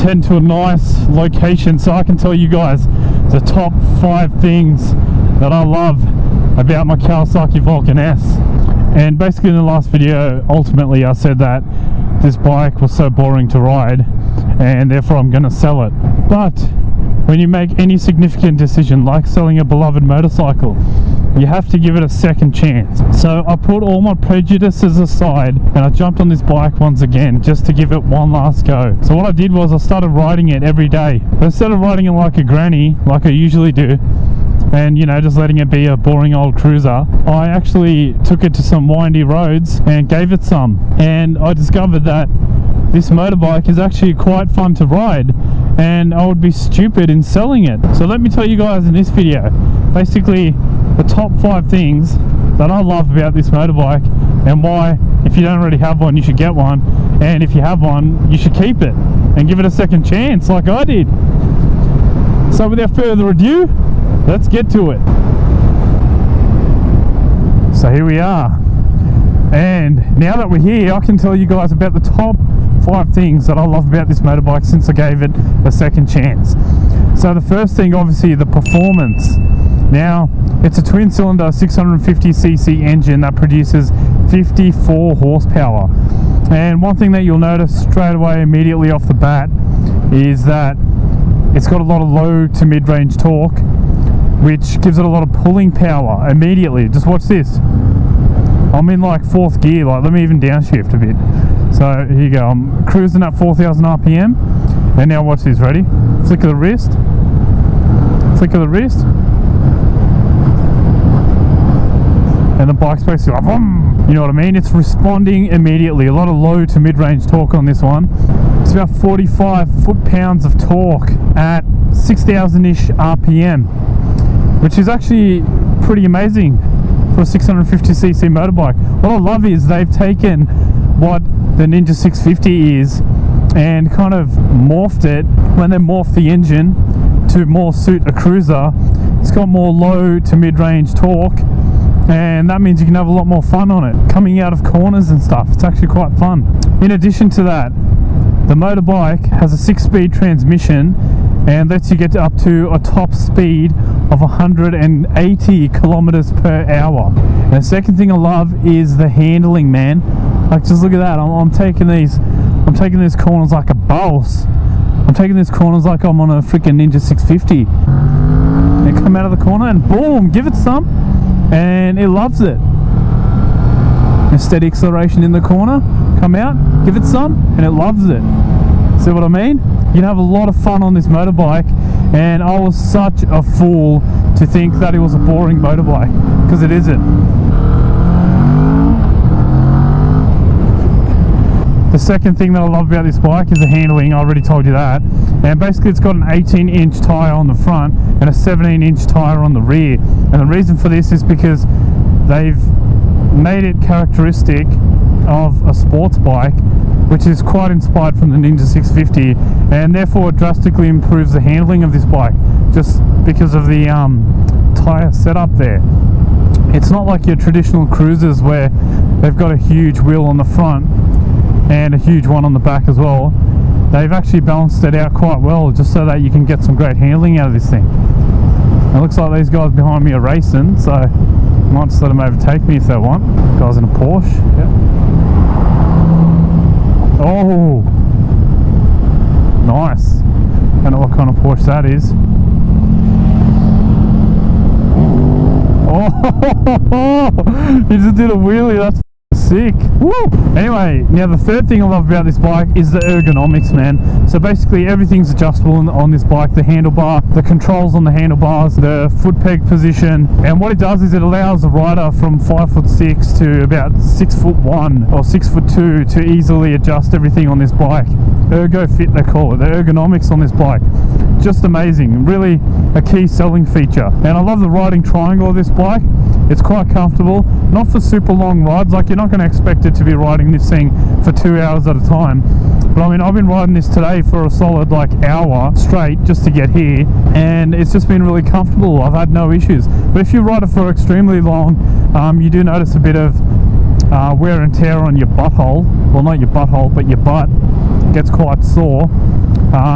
heading to a nice location so I can tell you guys the top 5 things that I love about my Kawasaki Vulcan S. And basically in the last video, ultimately I said that this bike was so boring to ride and therefore I'm going to sell it. But when you make any significant decision like selling a beloved motorcycle, you have to give it a second chance. So I put all my prejudices aside and I jumped on this bike once again just to give it one last go. So what I did was I started riding it every day. But instead of riding it like a granny, like I usually do, and you know, just letting it be a boring old cruiser, I actually took it to some windy roads and gave it some. And I discovered that this motorbike is actually quite fun to ride, and I would be stupid in selling it. So let me tell you guys in this video, basically the top 5 things that I love about this motorbike and why, if you don't already have one, you should get one, and if you have one, you should keep it and give it a second chance like I did. So without further ado, let's get to it. So here we are, and now that we're here, I can tell you guys about the top 5 things that I love about this motorbike since I gave it a second chance. So the first thing, obviously, the performance. Now, it's a twin cylinder 650cc engine that produces 54 horsepower. And one thing that you'll notice straight away immediately off the bat is that it's got a lot of low to mid-range torque, which gives it a lot of pulling power immediately. Just watch this. I'm in like 4th gear, like let me even downshift a bit. So here you go, I'm cruising at 4,000 RPM, and now watch this, ready? Flick of the wrist, flick of the wrist, and the bike's basically like, vroom, you know what I mean? It's responding immediately. A lot of low to mid-range torque on this one. It's about 45 foot-pounds of torque at 6,000-ish RPM, which is actually pretty amazing for a 650cc motorbike. What I love is they've taken what the Ninja 650 is and kind of morphed it. When they morphed the engine to more suit a cruiser, it's got more low to mid-range torque, and that means you can have a lot more fun on it coming out of corners and stuff. It's actually quite fun. In addition to that, the motorbike has a 6-speed transmission and lets you get up to a top speed of 180 kilometers per hour. And the second thing I love is the handling, man. Like, just look at that. I'm taking these corners like a boss. I'm taking these corners like I'm on a freaking Ninja 650. And come out of the corner and boom, give it some, and it loves it. And steady acceleration in the corner, come out, give it some, and it loves it. See what I mean? You can have a lot of fun on this motorbike, and I was such a fool to think that it was a boring motorbike, because it isn't. The second thing that I love about this bike is the handling. I already told you that. And basically it's got an 18-inch tyre on the front and a 17-inch tyre on the rear. And the reason for this is because they've made it characteristic of a sports bike, which is quite inspired from the Ninja 650, and therefore it drastically improves the handling of this bike just because of the tyre setup there. It's not like your traditional cruisers where they've got a huge wheel on the front and a huge one on the back as well. They've actually balanced it out quite well just so that you can get some great handling out of this thing. It looks like these guys behind me are racing, so I might just let them overtake me if they want. Guys in a Porsche. Yep. Oh, nice. Don't know what kind of Porsche that is. Oh, he just did a wheelie. That's sick. Woo! Anyway, now the third thing I love about this bike is the ergonomics, man. So basically everything's adjustable on this bike. The handlebar, the controls on the handlebars, the foot peg position, and what it does is it allows the rider from 5'6" to about 6'1" or 6'2" to easily adjust everything on this bike. Ergo fit, they call it. The ergonomics on this bike, just amazing. Really a key selling feature. And I love the riding triangle of this bike. It's quite comfortable, not for super long rides. Like, you're not going to expect it to be riding this thing for 2 hours at a time, but I mean, I've been riding this today for a solid like hour straight just to get here, and it's just been really comfortable. I've had no issues. But if you ride it for extremely long, you do notice a bit of wear and tear on your butthole. Well, not your butthole, but your butt gets quite sore.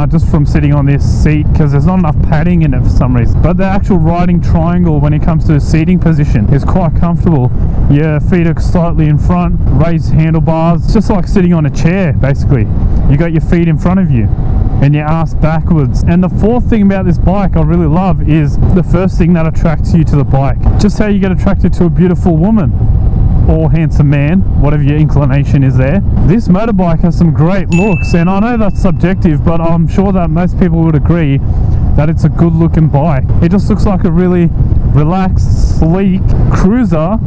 just from sitting on this seat, because there's not enough padding in it for some reason. But the actual riding triangle, when it comes to the seating position, is quite comfortable. Your feet are slightly in front, raised handlebars. It's just like sitting on a chair, basically. You got your feet in front of you and your ass backwards. And the fourth thing about this bike I really love is the first thing that attracts you to the bike. Just how you get attracted to a beautiful woman or handsome man, whatever your inclination is there. This motorbike has some great looks, and I know that's subjective, but I'm sure that most people would agree that it's a good looking bike. It just looks like a really relaxed, sleek cruiser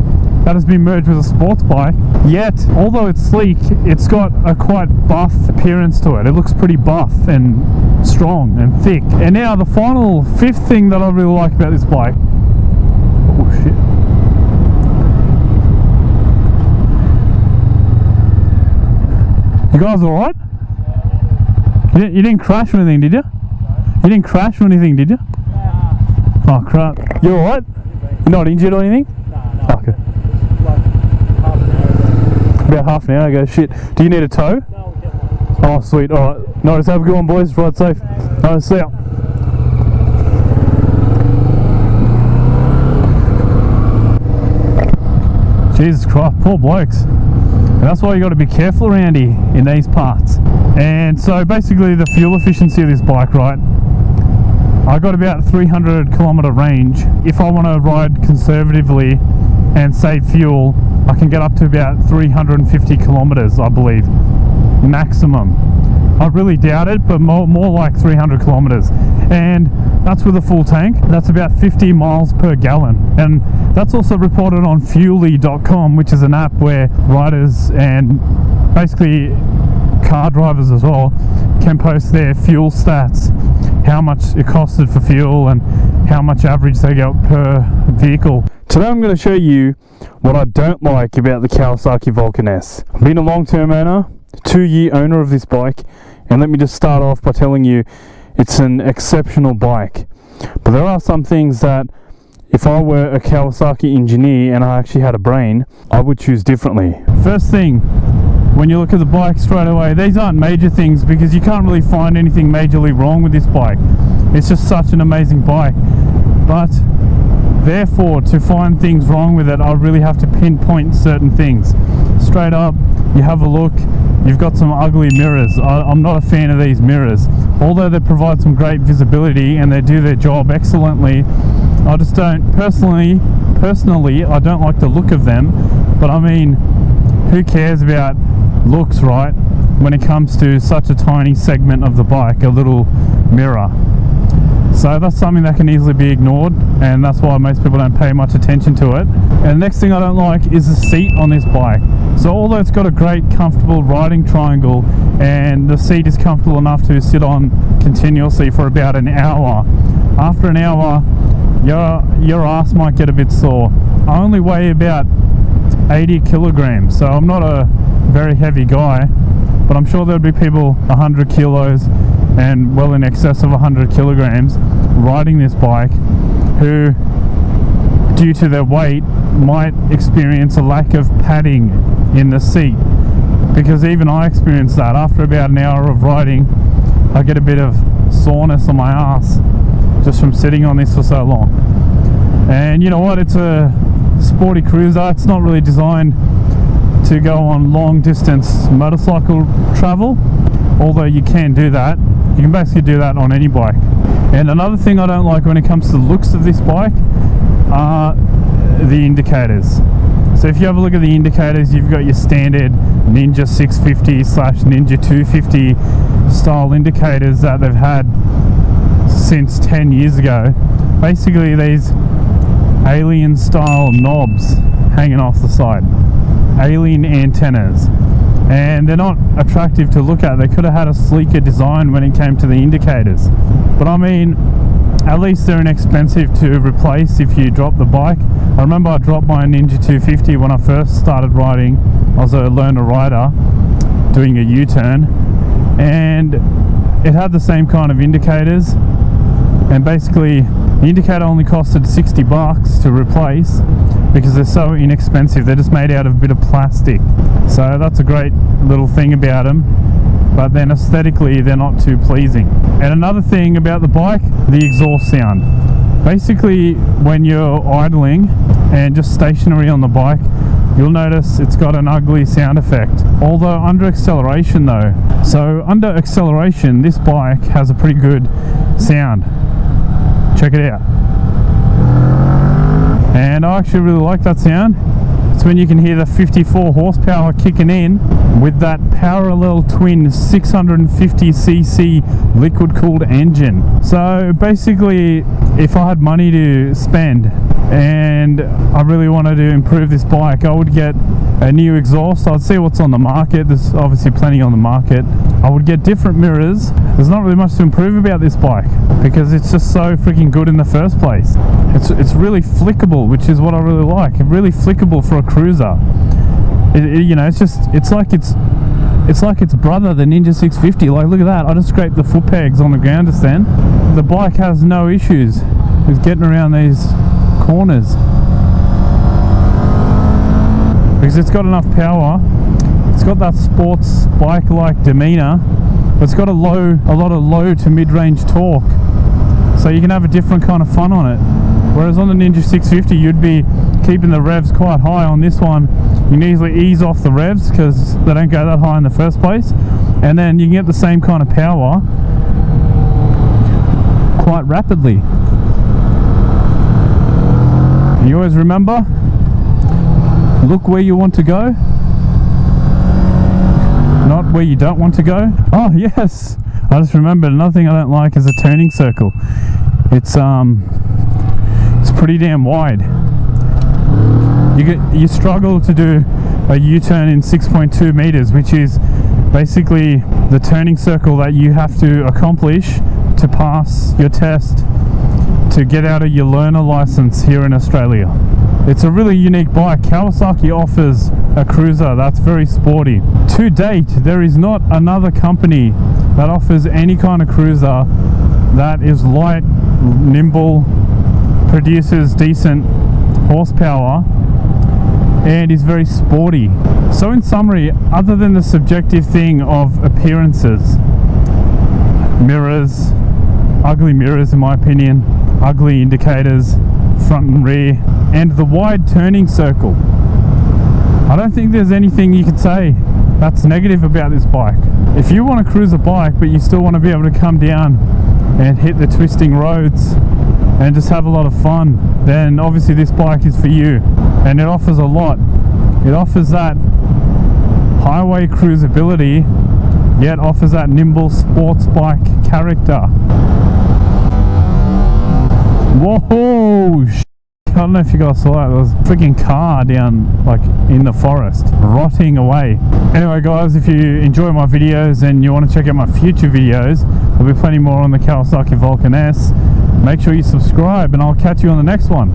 that has been merged with a sports bike. Yet, although it's sleek, it's got a quite buff appearance to it. It looks pretty buff and strong and thick. And now the final, fifth thing that I really like about this bike. Oh shit. You guys alright? You didn't crash or anything, did you? You didn't crash or anything, did you? Oh crap. You alright? You're not injured or anything? No. Okay. Like About half an hour ago. Shit. Do you need a tow? No, we'll get one. Oh sweet. Alright. No, just have a good one, boys. Ride safe. Alright, see ya. Jesus Christ, poor blokes. And that's why you got to be careful around here in these parts. And so basically the fuel efficiency of this bike, right? I got about 300 kilometer range. If I want to ride conservatively and save fuel, I can get up to about 350 kilometers, I believe, maximum. I really doubt it, but more like 300 kilometers. And that's with a full tank. That's about 50 miles per gallon. And that's also reported on Fuely.com, which is an app where riders and basically car drivers as well can post their fuel stats, how much it costed for fuel and how much average they get per vehicle. Today I'm going to show you what I don't like about the Kawasaki Vulcan S. I've been a long-term owner, 2-year owner of this bike, and let me just start off by telling you it's an exceptional bike. But there are some things that if I were a Kawasaki engineer and I actually had a brain, I would choose differently. First thing, when you look at the bike straight away, these aren't major things because you can't really find anything majorly wrong with this bike. It's just such an amazing bike. But therefore, to find things wrong with it, I really have to pinpoint certain things. Straight up, you have a look, you've got some ugly mirrors. I'm not a fan of these mirrors. Although they provide some great visibility and they do their job excellently, I just don't, personally, I don't like the look of them. But I mean, who cares about looks, right? When it comes to such a tiny segment of the bike, a little mirror. So that's something that can easily be ignored, and that's why most people don't pay much attention to it. And the next thing I don't like is the seat on this bike. So although it's got a great comfortable riding triangle and the seat is comfortable enough to sit on continuously for about an hour, after an hour your ass might get a bit sore. I only weigh about 80 kilograms, so I'm not a very heavy guy, but I'm sure there'll be people 100 kilos and well in excess of 100 kilograms riding this bike who, due to their weight, might experience a lack of padding in the seat, because even I experienced that. After about an hour of riding, I get a bit of soreness on my ass just from sitting on this for so long. And you know what, it's a sporty cruiser. It's not really designed to go on long distance motorcycle travel, although you can do that. You can basically do that on any bike. And another thing I don't like when it comes to the looks of this bike are the indicators. So if you have a look at the indicators, you've got your standard Ninja 650 / Ninja 250 style indicators that they've had since 10 years ago. Basically these alien style knobs hanging off the side, alien antennas, and they're not attractive to look at. They could have had a sleeker design when it came to the indicators, but I mean, at least they're inexpensive to replace if you drop the bike. I remember I dropped my Ninja 250 when I first started riding. I was a learner rider doing a U-turn, and it had the same kind of indicators, and basically the indicator only costed $60 to replace because they're so inexpensive. They're just made out of a bit of plastic. So that's a great little thing about them. but then aesthetically they're not too pleasing. And another thing about the bike, the exhaust sound. Basically, when you're idling and just stationary on the bike, you'll notice it's got an ugly sound effect. Although under acceleration though, so under acceleration this bike has a pretty good sound. Check it out. And I actually really like that sound. It's when you can hear the 54 horsepower kicking in with that parallel twin 650cc liquid cooled engine. So basically, if I had money to spend and I really wanted to improve this bike, I would get a new exhaust. I'd see what's on the market. There's obviously plenty on the market. I would get different mirrors. There's not really much to improve about this bike because it's just so freaking good in the first place. It's really flickable, which is what I really like. It's really flickable for a cruiser. You know, it's like its brother, the Ninja 650. Like, look at that. I just scraped the foot pegs on the ground just then. The bike has no issues with getting around these corners because it's got enough power. It's got that sports bike-like demeanor, but it's got a lot of low to mid-range torque, so you can have a different kind of fun on it. Whereas on the Ninja 650 you'd be keeping the revs quite high. On this one you can easily ease off the revs because they don't go that high in the first place, and then you can get the same kind of power quite rapidly. You always remember, look where you want to go, not where you don't want to go. Oh yes, I just remembered another thing I don't like is a turning circle. It's pretty damn wide. You struggle to do a U-turn in 6.2 meters, which is basically the turning circle that you have to accomplish to pass your test to get out of your learner license here in Australia. It's a really unique bike. Kawasaki offers a cruiser that's very sporty. To date, there is not another company that offers any kind of cruiser that is light, nimble, produces decent horsepower, and is very sporty. So in summary, other than the subjective thing of appearances, mirrors, ugly mirrors in my opinion, ugly indicators, front and rear, and the wide turning circle, I don't think there's anything you could say that's negative about this bike. If you want to cruise a bike but you still want to be able to come down and hit the twisting roads and just have a lot of fun, then obviously this bike is for you. And it offers a lot. It offers that highway cruisability, yet offers that nimble sports bike character. Whoa! I don't know if you guys saw that. There was a freaking car down like in the forest, rotting away. Anyway guys, if you enjoy my videos and you want to check out my future videos, there'll be plenty more on the Kawasaki Vulcan S. Make sure you subscribe and I'll catch you on the next one.